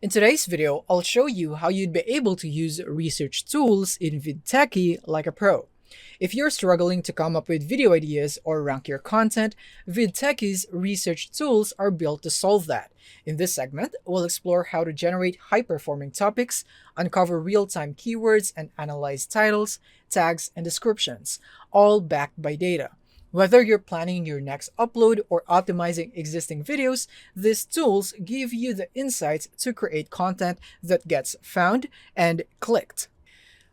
In today's video, I'll show you how you'd be able to use research tools in VidTechy like a pro. If you're struggling to come up with video ideas or rank your content, VidTechy's research tools are built to solve that. In this segment, we'll explore how to generate high-performing topics, uncover real-time keywords, and analyze titles, tags, and descriptions, all backed by data. Whether you're planning your next upload or optimizing existing videos, these tools give you the insights to create content that gets found and clicked.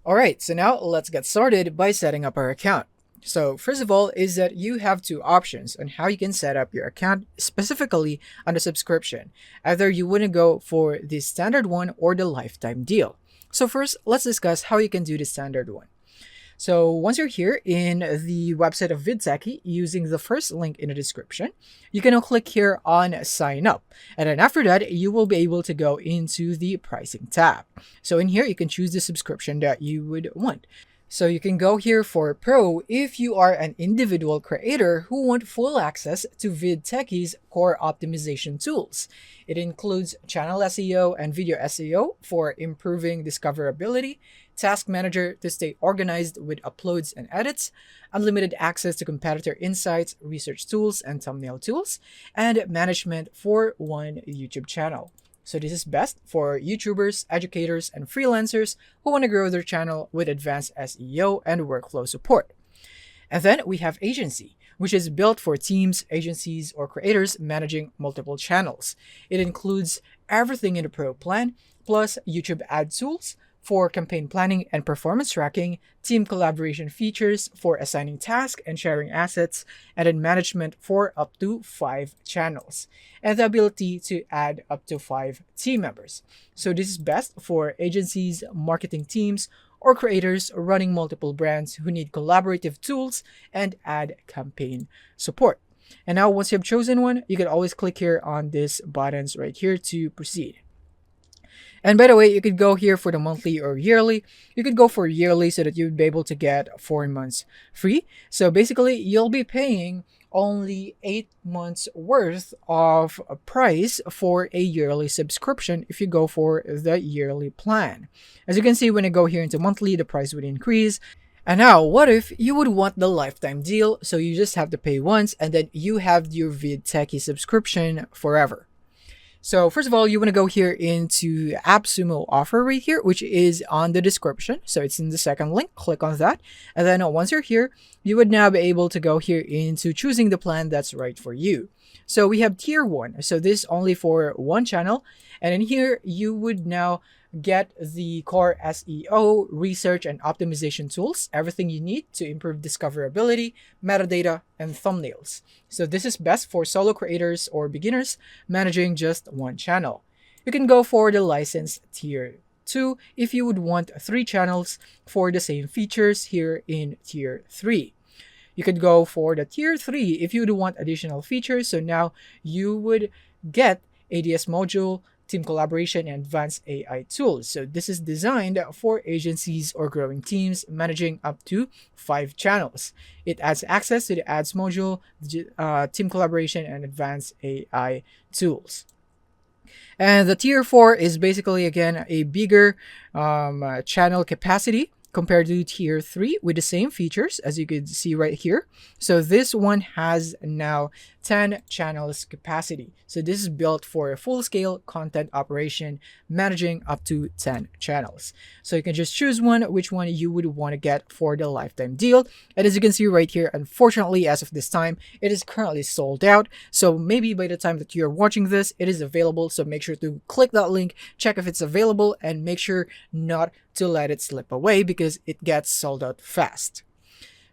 Alright, so now let's get started by setting up our account. So first of all is that you have two options on how you can set up your account specifically on the subscription. Either you want to go for the standard one or the lifetime deal. So first, let's discuss how you can do the standard one. So once you're here in the website of VidTechy using the first link in the description, you can now click here on sign up. And then after that, you will be able to go into the pricing tab. So in here, you can choose the subscription that you would want. So you can go here for Pro if you are an individual creator who want full access to VidTechy's core optimization tools. It includes channel SEO and video SEO for improving discoverability, task manager to stay organized with uploads and edits, unlimited access to competitor insights, research tools, and thumbnail tools, and management for one YouTube channel. So this is best for YouTubers, educators, and freelancers who want to grow their channel with advanced SEO and workflow support. And then we have Agency, which is built for teams, agencies, or creators managing multiple channels. It includes everything in the Pro plan, plus YouTube ad tools for campaign planning and performance tracking, team collaboration features for assigning tasks and sharing assets, and then management for up to 5 channels, and the ability to add up to 5 team members. So this is best for agencies, marketing teams, or creators running multiple brands who need collaborative tools and ad campaign support. And now once you have chosen one, you can always click here on these buttons right here to proceed. And by the way, you could go here for the monthly or yearly. You could go for yearly so that you'd be able to get 4 months free. So basically, you'll be paying only 8 months worth of a price for a yearly subscription if you go for the yearly plan. As you can see, when I go here into monthly, the price would increase. And now, what if you would want the lifetime deal? So you just have to pay once and then you have your VidTechy subscription forever. So first of all, you want to go here into AppSumo offer right here, which is on the description. So it's in the second link, click on that. And then once you're here, you would now be able to go here into choosing the plan that's right for you. So we have tier 1. So this is only for one channel. And in here, you would now get the core SEO, research, and optimization tools, everything you need to improve discoverability, metadata, and thumbnails. So this is best for solo creators or beginners managing just one channel. You can go for the licensed tier 2 if you would want 3 channels for the same features here in tier 3. You could go for the tier 3 if you would want additional features. So now you would get ADS module, team collaboration, and advanced AI tools. So this is designed for agencies or growing teams managing up to 5 channels. It adds access to the ads module, team collaboration, and advanced AI tools. And the tier 4 is basically, again, a bigger channel capacity compared to tier 3 with the same features as you could see right here. So this one has now 10 channels capacity. So this is built for a full-scale content operation managing up to 10 channels. So you can just choose one, which one you would want to get for the lifetime deal. And as you can see right here, unfortunately, as of this time, it is currently sold out. So maybe by the time that you're watching this, it is available. So make sure to click that link, check if it's available, and make sure not to let it slip away because it gets sold out fast.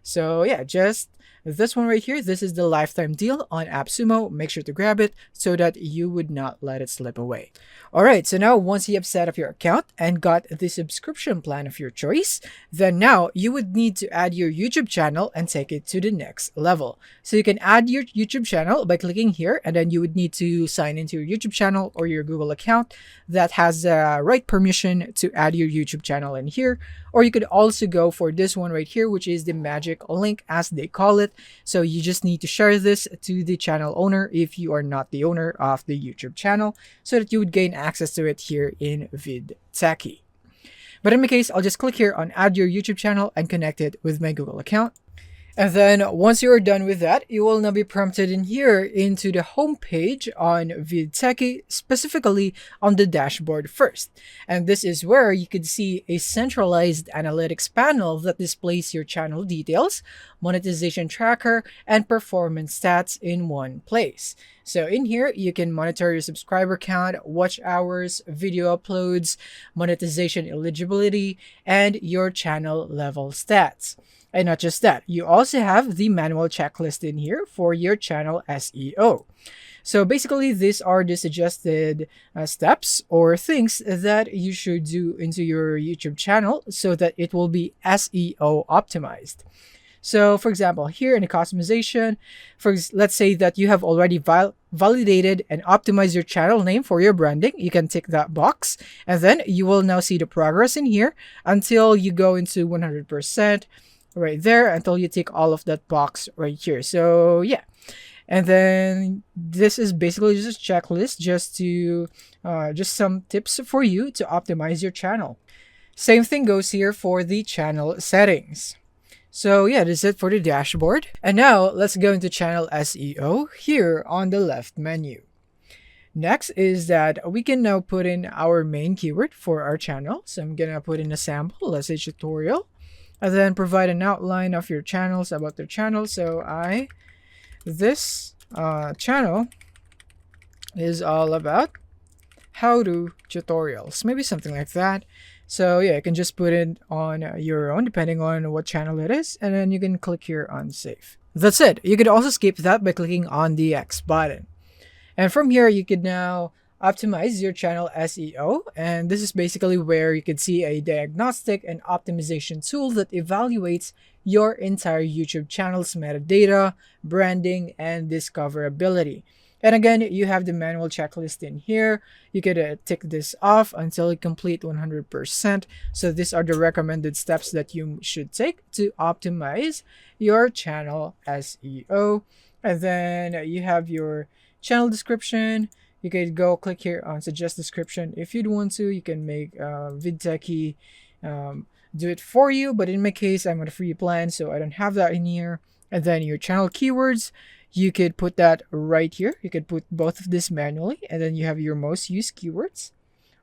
So yeah, just this one right here, this is the lifetime deal on AppSumo. Make sure to grab it so that you would not let it slip away. Alright, so now once you have set up your account and got the subscription plan of your choice, then now you would need to add your YouTube channel and take it to the next level. So you can add your YouTube channel by clicking here, and then you would need to sign into your YouTube channel or your Google account that has the right permission to add your YouTube channel in here. Or you could also go for this one right here, which is the magic link as they call it. So you just need to share this to the channel owner if you are not the owner of the YouTube channel, so that you would gain access to it here in VidTechy. But in my case, I'll just click here on add your YouTube channel and connect it with my Google account. And then once you are done with that, you will now be prompted in here into the home page on VidTechy, specifically on the dashboard first. And this is where you could see a centralized analytics panel that displays your channel details, monetization tracker, and performance stats in one place. So in here, you can monitor your subscriber count, watch hours, video uploads, monetization eligibility, and your channel level stats. And not just that, you also have the manual checklist in here for your channel SEO. So basically, these are the suggested steps or things that you should do into your YouTube channel so that it will be SEO optimized. So for example, here in the customization, let's say that you have already validated and optimized your channel name for your branding. You can tick that box, and then you will now see the progress in here until you go into 100%. Right there until you tick all of that box right here. So yeah, and then this is basically just a checklist just to just some tips for you to optimize your channel. Same thing goes here for the channel settings. So yeah, this is it for the dashboard. And now let's go into channel SEO here on the left menu. Next is that we can now put in our main keyword for our channel. So I'm gonna put in a sample, let's say tutorial. And then provide an outline of your channels about their channel. So this channel is all about how-to tutorials, maybe something like that. So yeah, you can just put it on your own depending on what channel it is, and then you can click here on save. That's it. You could also skip that by clicking on the X button. And from here, you could now optimize your channel SEO, and this is basically where you can see a diagnostic and optimization tool that evaluates your entire YouTube channel's metadata, branding, and discoverability. And again, you have the manual checklist in here. You could tick this off until you complete 100%. So these are the recommended steps that you should take to optimize your channel SEO. And then you have your channel description. You could go click here on suggest description. If you'd want to, you can make VidTechy do it for you. But in my case, I'm on a free plan, so I don't have that in here. And then your channel keywords, you could put that right here. You could put both of this manually. And then you have your most used keywords.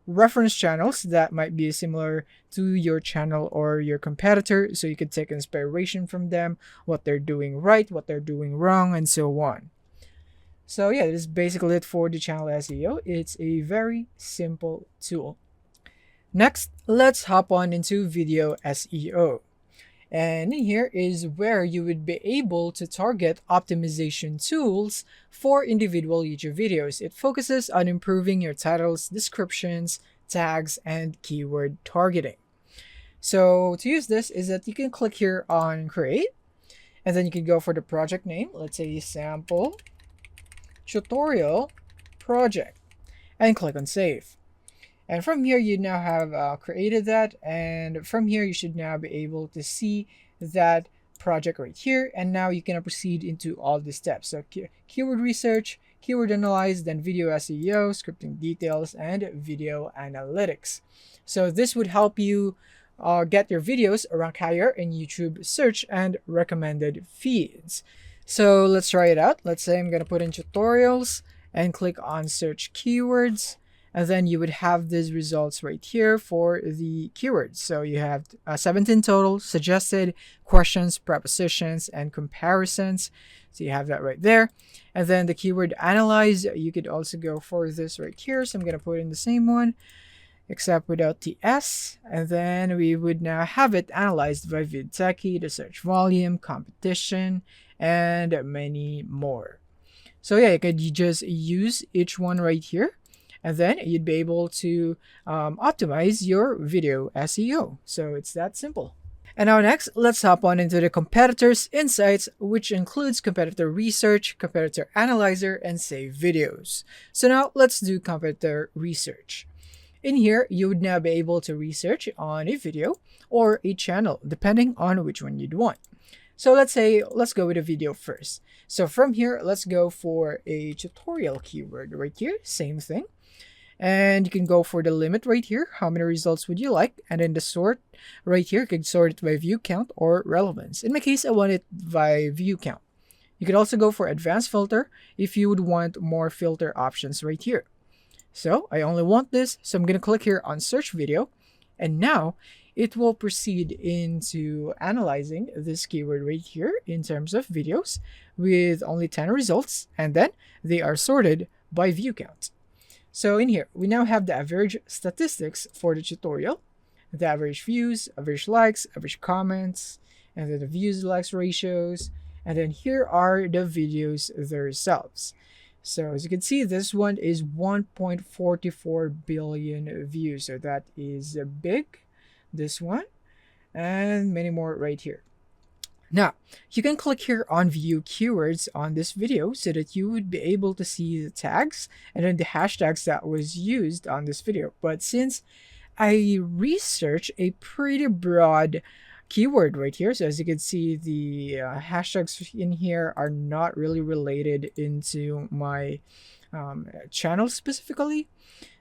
Reference channels that might be similar to your channel or your competitor. So you could take inspiration from them, what they're doing right, what they're doing wrong, and so on. So yeah, this is basically it for the channel SEO. It's a very simple tool. Next, let's hop on into video SEO. And here is where you would be able to target optimization tools for individual YouTube videos. It focuses on improving your titles, descriptions, tags, and keyword targeting. So to use this is that you can click here on create, and then you can go for the project name. Let's say sample tutorial project, and click on save. And from here, you now have created that, and from here you should now be able to see that project right here. And now you can proceed into all the steps. So keyword research, keyword analyze, then video SEO, scripting details, and video analytics. So this would help you get your videos rank higher in YouTube search and recommended feeds. So let's try it out. Let's say I'm going to put in tutorials and click on search keywords. And then you would have these results right here for the keywords. So you have 17 total suggested questions, prepositions, and comparisons. So you have that right there. And then the keyword analyze, you could also go for this right here. So I'm going to put in the same one, except without the S. And then we would now have it analyzed by VidTechy, the search volume, competition, and many more. So yeah, you could just use each one right here, and then you'd be able to optimize your video SEO. So it's that simple. And now next, let's hop on into the competitors insights, which includes competitor research, competitor analyzer, and save videos. So now let's do competitor research. In here, you would now be able to research on a video or a channel, depending on which one you'd want. So let's go with a video first. So from here, let's go for a tutorial keyword right here. Same thing. And you can go for the limit right here. How many results would you like? And then the sort right here, you can sort it by view count or relevance. In my case, I want it by view count. You could also go for advanced filter if you would want more filter options right here. So I only want this, so I'm going to click here on search video. And now it will proceed into analyzing this keyword right here in terms of videos with only 10 results. And then they are sorted by view count. So in here, we now have the average statistics for the tutorial, the average views, average likes, average comments, and then the views likes ratios. And then here are the videos themselves. So as you can see, this one is 1.44 billion views. So that is big, this one, and many more right here. Now, you can click here on view keywords on this video so that you would be able to see the tags and then the hashtags that was used on this video. But since I researched a pretty broad keyword right here, so as you can see, the hashtags in here are not really related into my channel specifically.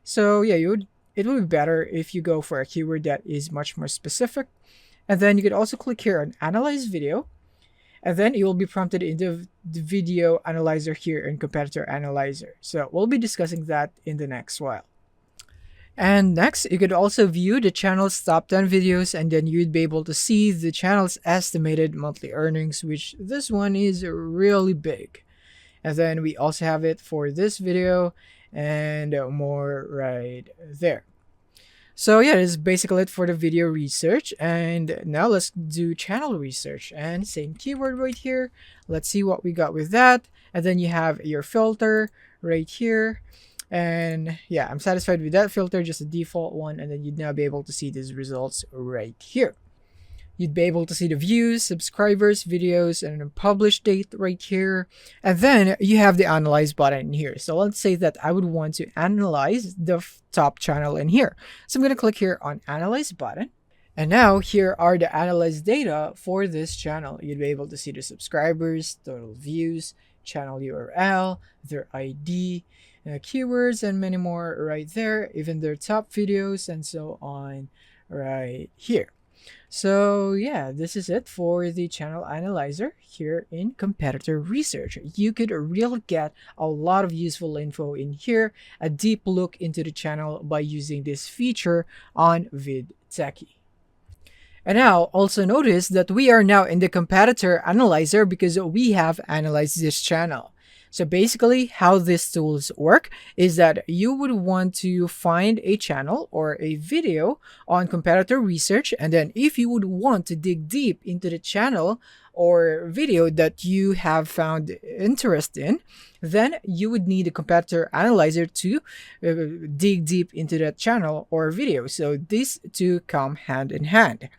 So yeah, it would be better if you go for a keyword that is much more specific. And then you could also click here on Analyze Video. And then you will be prompted into the video analyzer here in Competitor Analyzer. So we'll be discussing that in the next while. And next, you could also view the channel's top 10 videos, and then you'd be able to see the channel's estimated monthly earnings, which this one is really big. And then we also have it for this video and more right there. So yeah, this is basically it for the video research. And now let's do channel research, and same keyword right here. Let's see what we got with that. And then you have your filter right here. And yeah, I'm satisfied with that filter, just a default one. And then you'd now be able to see these results right here. You'd be able to see the views, subscribers, videos, and a published date right here. And then you have the analyze button here. So let's say that I would want to analyze the top channel in here. So I'm going to click here on analyze button. And now here are the analyzed data for this channel. You'd be able to see the subscribers, total views, channel URL, their ID, keywords, and many more right there, even their top videos and so on right here. So yeah, this is it for the channel analyzer here in competitor research. You could really get a lot of useful info in here, a deep look into the channel by using this feature on VidTechy. And now also notice that we are now in the competitor analyzer because we have analyzed this channel. So basically how these tools work is that you would want to find a channel or a video on competitor research. And then if you would want to dig deep into the channel or video that you have found interest in, then you would need a competitor analyzer to dig deep into that channel or video. So these two come hand in hand.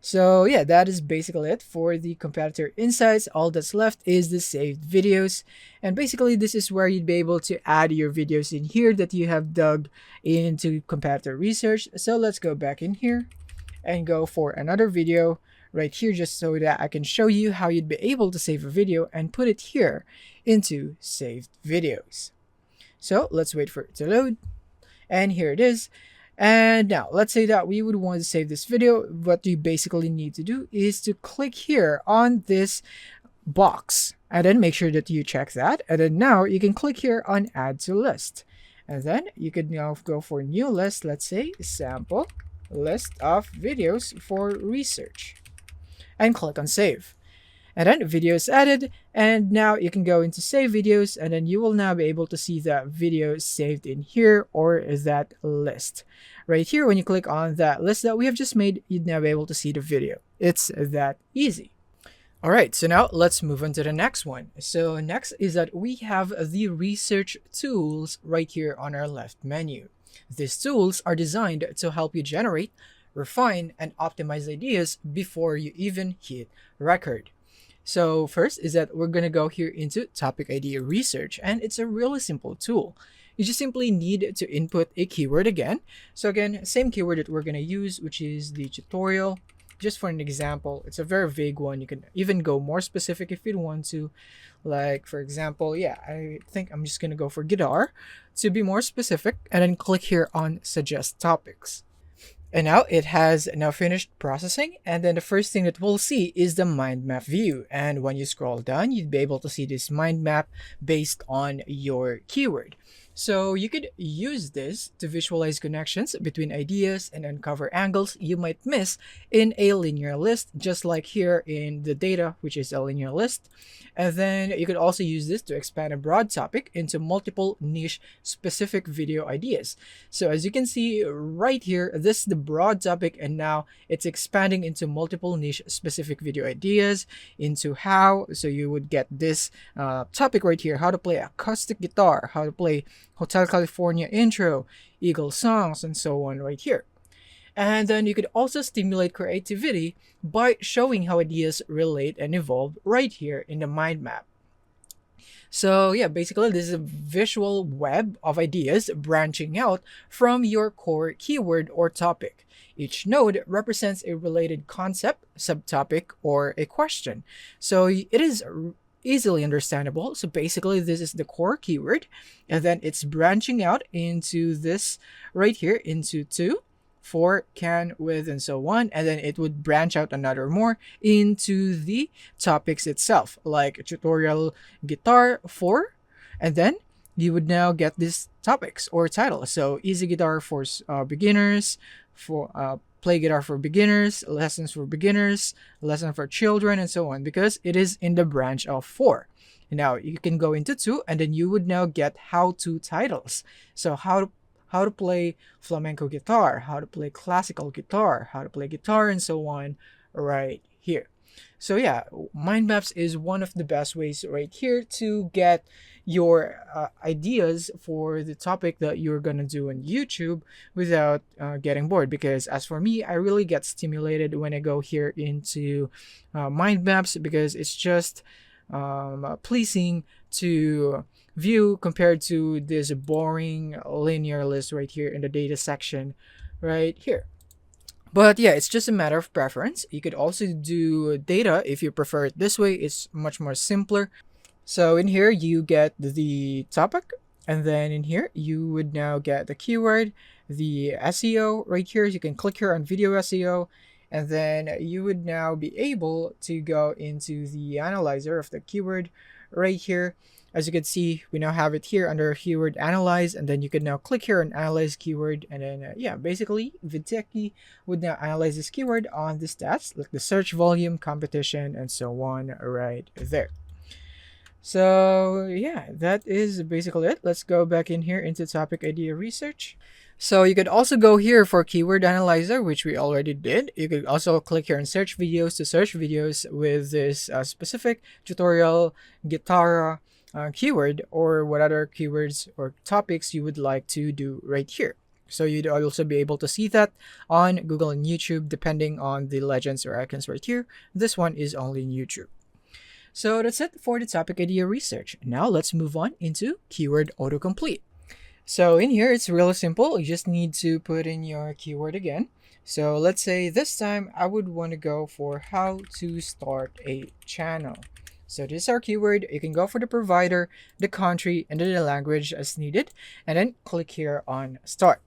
So yeah, that is basically it for the competitor insights. All that's left is the saved videos. And basically this is where you'd be able to add your videos in here that you have dug into competitor research. So let's go back in here and go for another video right here just so that I can show you how you'd be able to save a video and put it here into saved videos. So let's wait for it to load. And here it is. And now let's say that we would want to save this video. What you basically need to do is to click here on this box and then make sure that you check that. And then now you can click here on add to list. And then you could now go for new list. Let's say sample list of videos for research and click on save. And then video is added, and now you can go into save videos, and then you will now be able to see that video saved in here or that list. Right here, when you click on that list that we have just made, you'd now be able to see the video. It's that easy. All right, so now let's move on to the next one. So next is that we have the research tools right here on our left menu. These tools are designed to help you generate, refine, and optimize ideas before you even hit record. So first is that we're going to go here into topic idea research, and it's a really simple tool. You just simply need to input a keyword again. So again, same keyword that we're going to use, which is the tutorial. just for an example, it's a very vague one. You can even go more specific if you want to. Like, for example, yeah, I think I'm just going to go for guitar to be more specific, and then click here on suggest topics. And now it has now finished processing, and then the first thing that we'll see is the mind map view. And when you scroll down, you'd be able to see this mind map based on your keyword. So you could use this to visualize connections between ideas and uncover angles you might miss in a linear list, just like here in the data, which is a linear list. And then you could also use this to expand a broad topic into multiple niche specific video ideas. So as you can see right here, this is the broad topic, and now it's expanding into multiple niche specific video ideas into how. So you would get this topic right here: how to play acoustic guitar, how to play Hotel California intro, Eagle songs, and so on right here. And then you could also stimulate creativity by showing how ideas relate and evolve right here in the mind map. So yeah, basically this is a visual web of ideas branching out from your core keyword or topic. Each node represents a related concept, subtopic, or a question. So it is easily understandable. So basically this is the core keyword, and then it's branching out into this right here into 2, 4, can, with, and so on, and then it would branch out another more into the topics itself, like tutorial guitar 4, and then you would now get these topics or titles. So easy guitar for beginners, for play guitar for beginners, lessons for beginners, lesson for children, and so on, because it is in the branch of 4. Now you can go into 2, and then you would now get how-to titles. So how to play flamenco guitar, how to play classical guitar, how to play guitar, and so on right here. So yeah, mind maps is one of the best ways right here to get your ideas for the topic that you're gonna do on YouTube without getting bored. Because as for me, I really get stimulated when I go here into mind maps, because it's just pleasing to view compared to this boring linear list right here in the data section right here. But yeah, it's just a matter of preference. You could also do data if you prefer it this way. It's much more simpler. So in here you get the topic, and then in here you would now get the keyword, the SEO right here. You can click here on video SEO, and then you would now be able to go into the analyzer of the keyword right here. As you can see, we now have it here under keyword analyze, and then you can now click here on analyze keyword, and then yeah, basically VidTechy would now analyze this keyword on the stats like the search volume, competition, and so on right there. So yeah, that is basically it. Let's go back in here into topic idea research. So you could also go here for keyword analyzer, which we already did. You could also click here on search videos to search videos with this specific tutorial guitar keyword, or what other keywords or topics you would like to do right here. So you'd also be able to see that on Google and YouTube depending on the legends or icons right here. This one is only in YouTube. So that's it for the topic idea research. Now let's move on into keyword autocomplete. So in here, it's really simple. You just need to put in your keyword again. So let's say this time I would want to go for how to start a channel. So this is our keyword. You can go for the provider, the country, and then the language as needed, and then click here on start.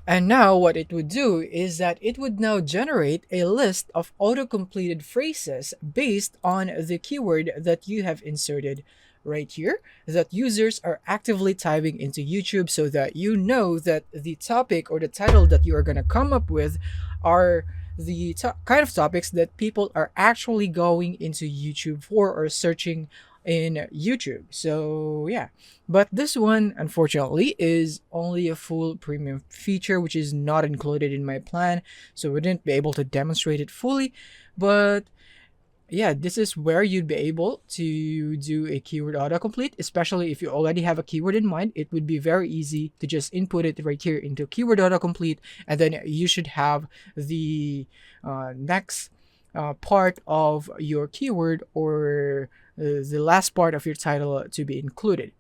And now what it would do is that it would now generate a list of auto-completed phrases based on the keyword that you have inserted right here, that users are actively typing into YouTube, so that you know that the topic or the title that you are going to come up with are the kind of topics that people are actually going into YouTube for or searching in YouTube. So yeah, but this one unfortunately is only a full premium feature, which is not included in my plan, so we didn't be able to demonstrate it fully. But yeah, this is where you'd be able to do a keyword autocomplete, especially if you already have a keyword in mind. It would be very easy to just input it right here into keyword autocomplete, and then you should have the next part of your keyword or the last part of your title to be included.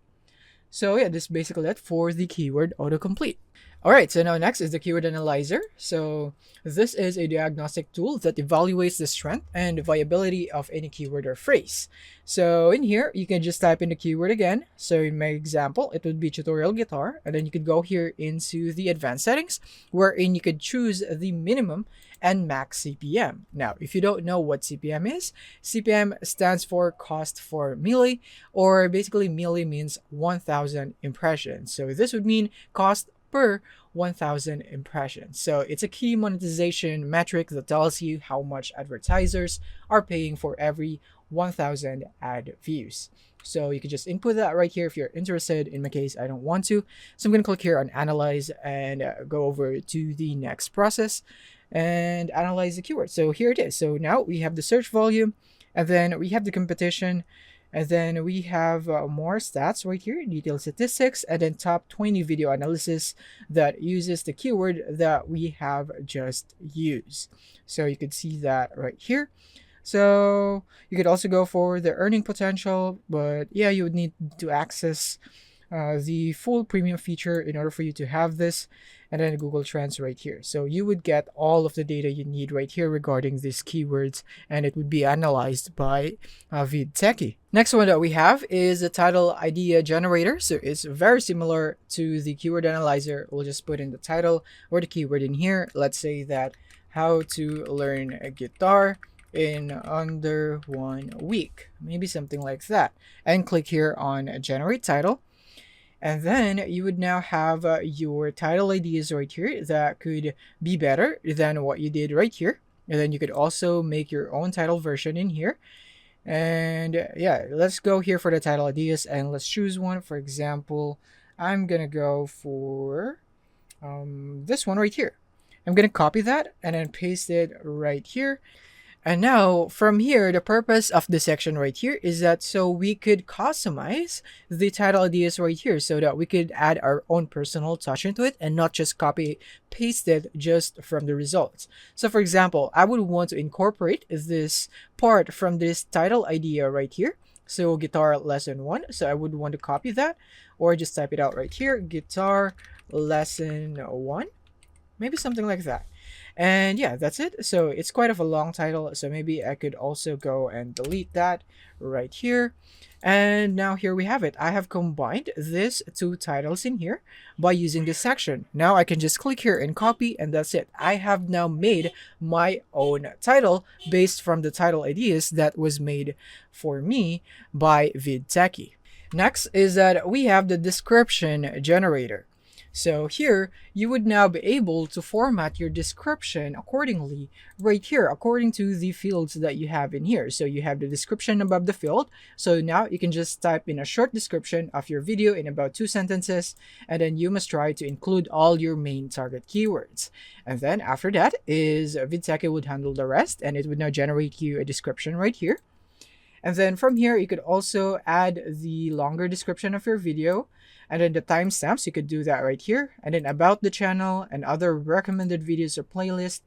So yeah, this is basically it for the keyword autocomplete. All right, so now next is the keyword analyzer. So this is a diagnostic tool that evaluates the strength and viability of any keyword or phrase. So in here, you can just type in the keyword again. So in my example, it would be tutorial guitar, and then you could go here into the advanced settings, wherein you could choose the minimum and max CPM. Now, if you don't know what CPM is, CPM stands for cost for milli, or basically milli means 1,000 impressions. So this would mean cost per 1,000 impressions. So it's a key monetization metric that tells you how much advertisers are paying for every 1,000 ad views. So you can just input that right here if you're interested. In my case, I don't want to. So I'm going to click here on analyze and go over to the next process and analyze the keyword. So here it is. So now we have the search volume, and then we have the competition, and then we have more stats right here, detailed statistics, and then top 20 video analysis that uses the keyword that we have just used. So you could see that right here. So you could also go for the earning potential, but yeah, you would need to access the full premium feature in order for you to have this, and then Google Trends right here. So you would get all of the data you need right here regarding these keywords, and it would be analyzed by VidTechy. Next one that we have is the title idea generator. So it's very similar to the keyword analyzer. We'll just put in the title or the keyword in here. Let's say that how to learn a guitar in under 1 week, maybe something like that, and click here on generate title. And then you would now have your title ideas right here that could be better than what you did right here. And then you could also make your own title version in here. And yeah, let's go here for the title ideas and let's choose one. For example, I'm gonna go for this one right here. I'm gonna copy that and then paste it right here. And now from here, the purpose of the section right here is that so we could customize the title ideas right here so that we could add our own personal touch into it and not just copy paste it just from the results. So for example, I would want to incorporate this part from this title idea right here. So guitar lesson 1. So I would want to copy that or just type it out right here, guitar lesson 1, maybe something like that. And yeah, that's it. So it's quite of a long title, so maybe I could also go and delete that right here. And now here we have it. I have combined these two titles in here by using this section. Now I can just click here and copy, and that's it. I have now made my own title based from the title ideas that was made for me by VidTechy. Next is that we have the description generator. So here, you would now be able to format your description accordingly right here, according to the fields that you have in here. So you have the description above the field. So now you can just type in a short description of your video in about 2 sentences, and then you must try to include all your main target keywords. And then after that is VidTechy would handle the rest, and it would now generate you a description right here. And then from here, you could also add the longer description of your video, and then the timestamps, you could do that right here. And then about the channel and other recommended videos or playlists,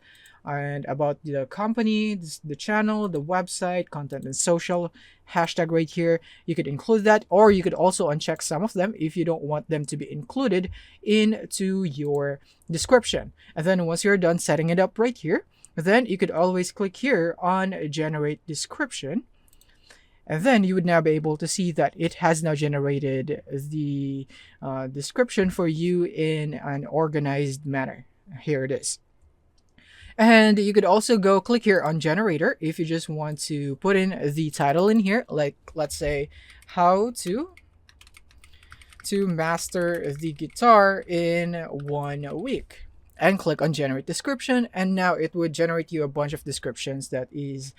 and about the company, the channel, the website, content and social, hashtag right here. You could include that, or you could also uncheck some of them if you don't want them to be included into your description. And then once you're done setting it up right here, then you could always click here on generate description. And then you would now be able to see that it has now generated the description for you in an organized manner. Here it is. And you could also go click here on generator if you just want to put in the title in here, like let's say how to master the guitar in 1 week. And click on generate description, and now it would generate you a bunch of descriptions that is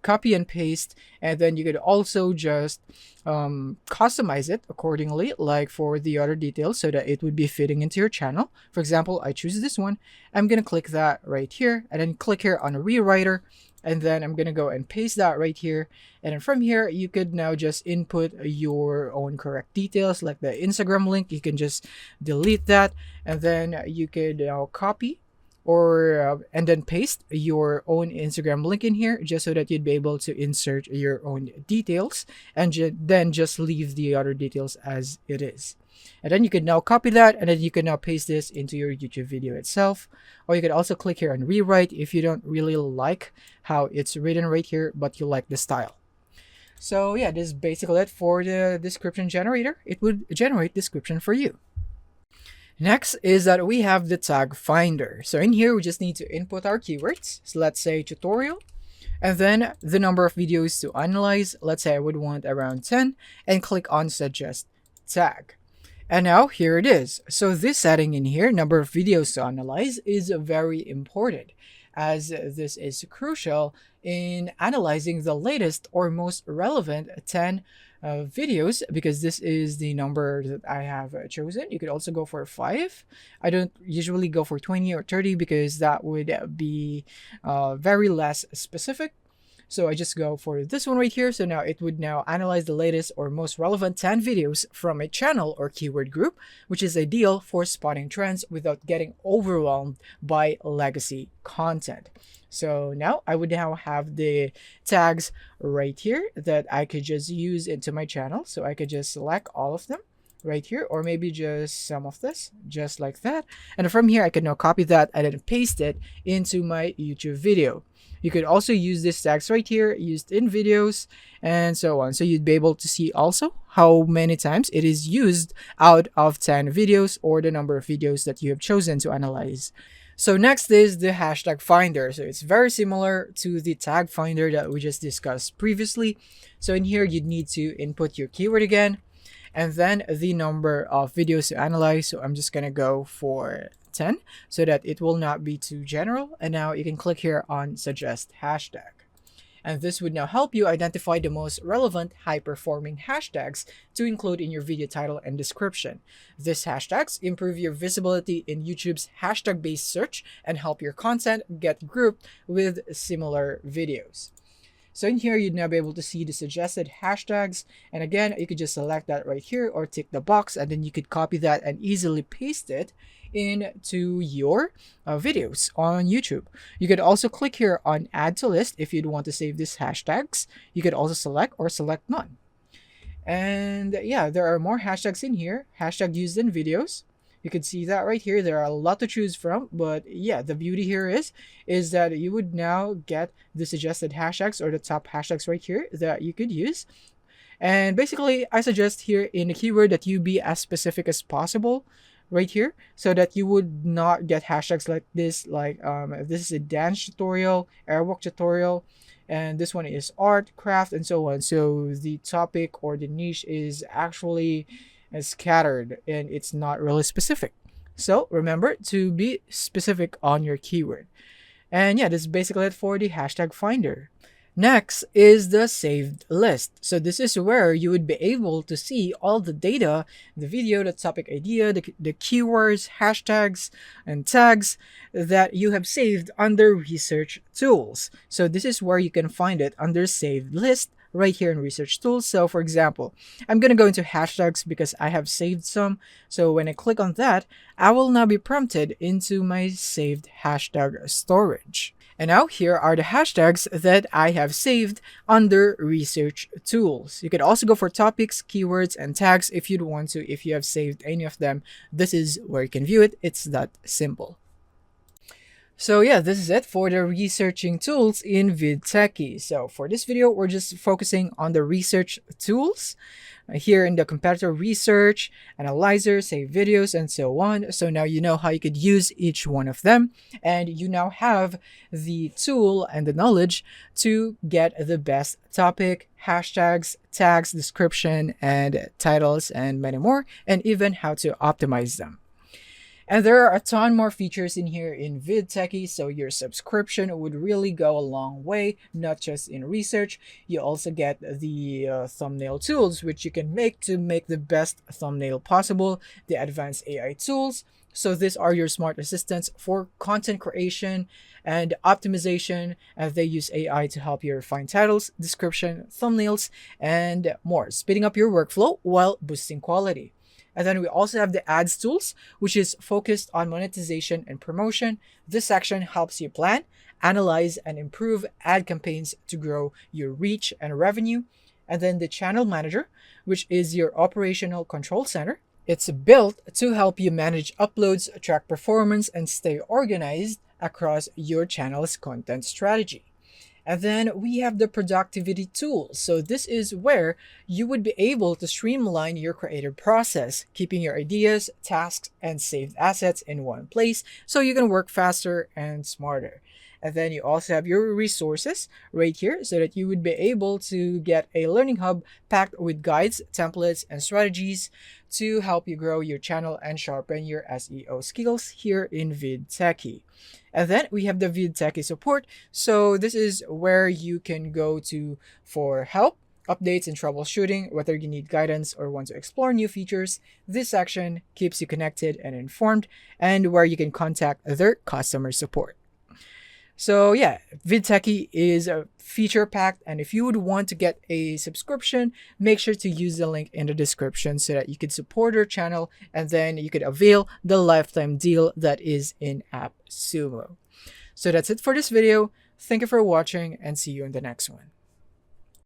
copy and paste. And then you could also just customize it accordingly, like for the other details, so that it would be fitting into your channel. For example, I choose this one. I'm gonna click that right here, and then click here on a rewriter, and then I'm gonna go and paste that right here. And then from here, you could now just input your own correct details, like the Instagram link. You can just delete that, and then you could now copy and then paste your own Instagram link in here, just so that you'd be able to insert your own details, and then just leave the other details as it is. And then you can now copy that, and then you can now paste this into your YouTube video itself. Or you could also click here on rewrite if you don't really like how it's written right here, but you like the style. So yeah, this is basically it for the description generator. It would generate description for you. Next is that we have the tag finder. So in here, we just need to input our keywords. So let's say tutorial, and then the number of videos to analyze. Let's say I would want around 10, and click on suggest tag. And now here it is. So this setting in here, number of videos to analyze, is very important, as this is crucial in analyzing the latest or most relevant 10 videos, because this is the number that I have chosen. You could also go for 5. I don't usually go for 20 or 30 because that would be very less specific. So I just go for this one right here. So now it would now analyze the latest or most relevant 10 videos from a channel or keyword group, which is ideal for spotting trends without getting overwhelmed by legacy content. So now I would now have the tags right here that I could just use into my channel. So I could just select all of them right here, or maybe just some of this, just like that. And from here, I can now copy that and then paste it into my YouTube video. You could also use these tags right here, used in videos, and so on. So you'd be able to see also how many times it is used out of 10 videos, or the number of videos that you have chosen to analyze. So next is the hashtag finder. So it's very similar to the tag finder that we just discussed previously. So in here, you'd need to input your keyword again, and then the number of videos to analyze. So I'm just going to go for 10 so that it will not be too general. And now you can click here on suggest hashtag. And this would now help you identify the most relevant high-performing hashtags to include in your video title and description. These hashtags improve your visibility in YouTube's hashtag-based search and help your content get grouped with similar videos. So in here, you'd now be able to see the suggested hashtags. And again, you could just select that right here or tick the box, and then you could copy that and easily paste it into your videos on YouTube. You could also click here on add to list if you'd want to save these hashtags. You could also select or select none. And yeah, there are more hashtags in here. Hashtag used in videos. You can see that right here. There are a lot to choose from, but yeah, the beauty here is that you would now get the suggested hashtags or the top hashtags right here that you could use. And basically, I suggest here in the keyword that you be as specific as possible right here, so that you would not get hashtags like this, like this is a dance tutorial, airwalk tutorial, and this one is art, craft, and so on. So the topic or the niche is actually scattered and it's not really specific. So remember to be specific on your keyword. And yeah, this is basically it for the hashtag finder. Next is the saved list. So this is where you would be able to see all the data, the video, the topic idea, the keywords, hashtags, and tags that you have saved under research tools. So this is where you can find it under saved list right here in research tools. So for example, I'm going to go into hashtags because I have saved some. So when I click on that, I will now be prompted into my saved hashtag storage. And now here are the hashtags that I have saved under research tools. You could also go for topics, keywords, and tags if you'd want to. If you have saved any of them, this is where you can view it. It's that simple. So yeah, this is it for the researching tools in VidTechy. So for this video, we're just focusing on the research tools here in the competitor research, analyzer, save videos, and so on. So now you know how you could use each one of them, and you now have the tool and the knowledge to get the best topic, hashtags, tags, description, and titles, and many more, and even how to optimize them. And there are a ton more features in here in VidTechy, so your subscription would really go a long way, not just in research. You also get the thumbnail tools, which you can make to make the best thumbnail possible, the advanced AI tools. So these are your smart assistants for content creation and optimization, as they use AI to help you refine titles, description, thumbnails, and more, speeding up your workflow while boosting quality. And then we also have the ads tools, which is focused on monetization and promotion. This section helps you plan, analyze, and improve ad campaigns to grow your reach and revenue. And then the channel manager, which is your operational control center. It's built to help you manage uploads, track performance, and stay organized across your channel's content strategy. And then we have the productivity tools. So this is where you would be able to streamline your creative process, keeping your ideas, tasks, and saved assets in one place so you can work faster and smarter. And then you also have your resources right here so that you would be able to get a learning hub packed with guides, templates, and strategies to help you grow your channel and sharpen your SEO skills here in VidTechy. And then we have the VidTechy support. So this is where you can go to for help, updates, and troubleshooting, whether you need guidance or want to explore new features. This section keeps you connected and informed, and where you can contact their customer support. So yeah, VidTechy is a feature packed, and if you would want to get a subscription, make sure to use the link in the description so that you could support our channel and then you could avail the lifetime deal that is in AppSumo. So that's it for this video. Thank you for watching and see you in the next one.